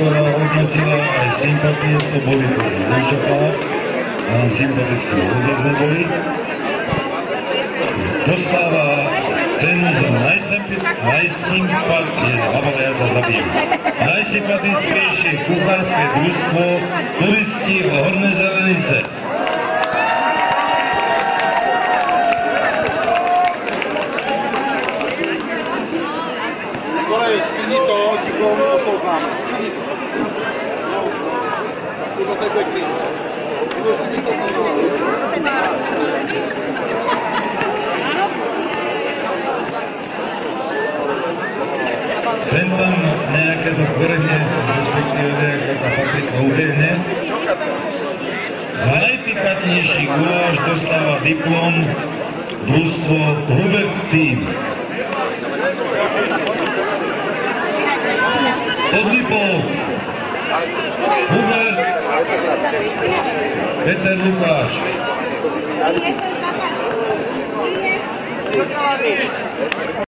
ktorá hodnotila aj sympatie, to boli to dievčatá, a nám sympatické vôbec neboli. Dostáva cenu za najsympatickejšie kuchárske družstvo Turisti v Hornej Zelenice. Skini to, nikomu opoznáme. To je pekný. Sem tam nejaké to korenie, respektíve nejaká tá paprika ubehne. Za najpikantnejší guláš dostáva diplom družstvo Hubert Team. Podlipol Hubert, Peter Lukáš.